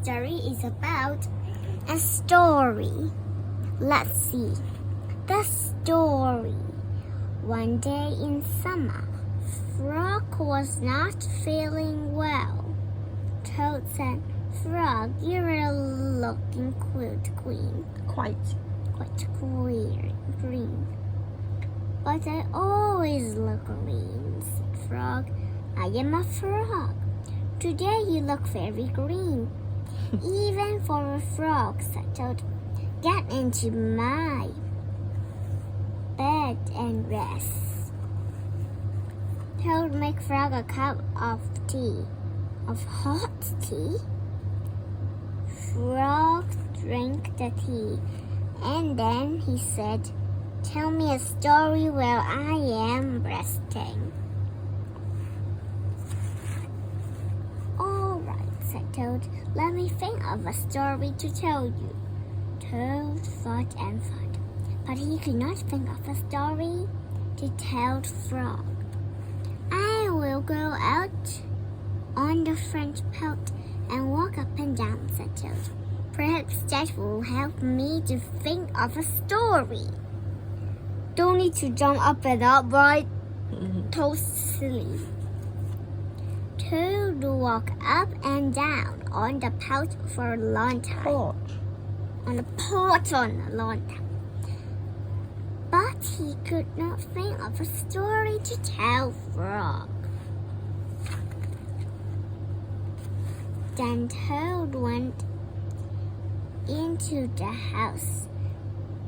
story is about a story. Let's see. The story. One day in summer, Frog was not feeling well. Toad said, Frog, you're looking Quite. green. But I always look green, said Frog. I am a frog. Today you look very green. Even for a frog, said Toad. Get into my bed and rest. Toad make Frog a cup of tea. Of hot tea? Frog drank the tea, and then he said, Tell me a story while I am resting. All right, said Toad. Let me think of a story to tell you. Toad thought and thought, but he could not think of a story to tell Frog. I will go out on the front porch and walk up and down, said Toad. Perhaps that will help me to think of a story. Don't need to jump up and up, right? Toad silly. Toad walked up and down on the porch for a long time. On the porch on a long time. But he could not think of a story to tell Frog. Then Toad went into the house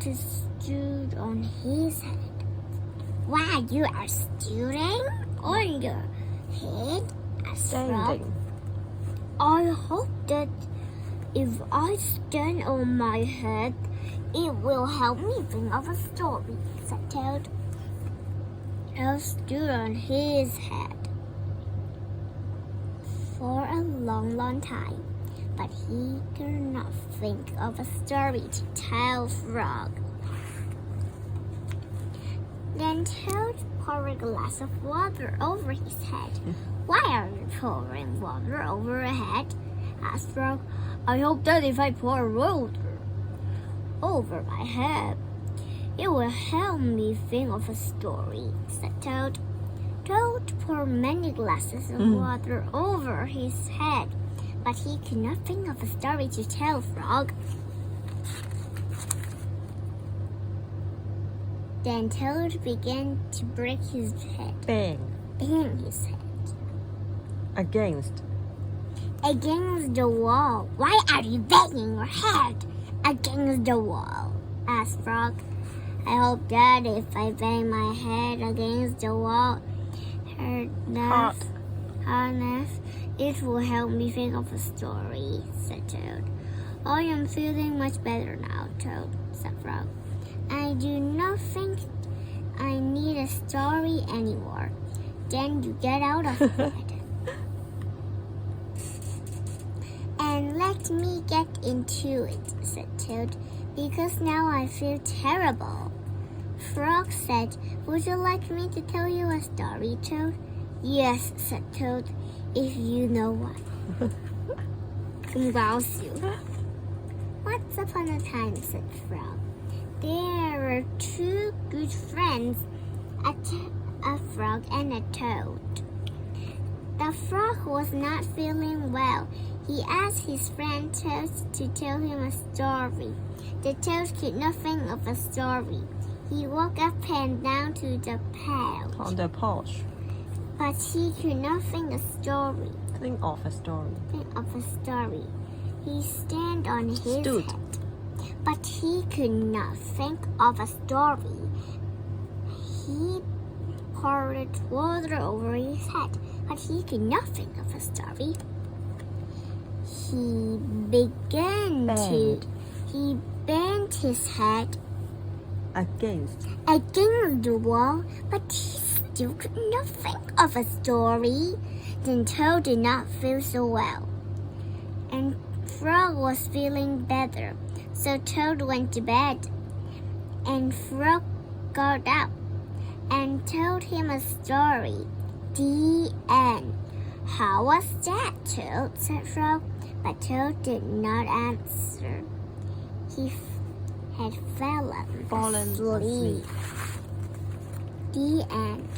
to stood on his head. Wow, you are stewing on your head? Asked Frog. I hope that if I stand on my head, it will help me think of a story, said Toad. Toad stood on his head for a long time, but he could not think of a story to tell Frog. Then Toad poured a glass of water over his head. Why are you pouring water over your head? Asked Frog. I hope that if I pour water over my head, it will help me think of a story, said Toad. Toad poured many glasses of water over his head, but he could not think of a story to tell Frog. Then Toad began to break his head. Bang his head. Against the wall. Why are you banging your head against the wall? Asked Frog. I hope that if I bang my head against the wall hard enough, it will help me think of a story, said Toad. I am feeling much better now, Toad, said Frog. I do not think I need a story anymore. Then you get out of bed. And let me get into it, said Toad, because now I feel terrible. Frog said, Would you like me to tell you a story, Toad? Yes, said Toad, if you know one. Congrats you. Once upon a time, said Frog, there were two good friends, a frog and a toad. The frog was not feeling well. He asked his friend Toad to tell him a story. The toad could not think of a story. He walked up and down to the porch. on the porch. But he could not think a story. Think of a story. He stand on his Stood. head. But he could not think of a story. He poured water over his head, but he could not think of a story. He bent his head Against the wall, but he still could not think of a story. Then Toad did not feel so well, and Frog was feeling better. So Toad went to bed, and Frog got up and told him a story. The end. How was that, Toad? Said Frog. But Toad did not answer. He had fallen Fallen asleep. asleep. The end.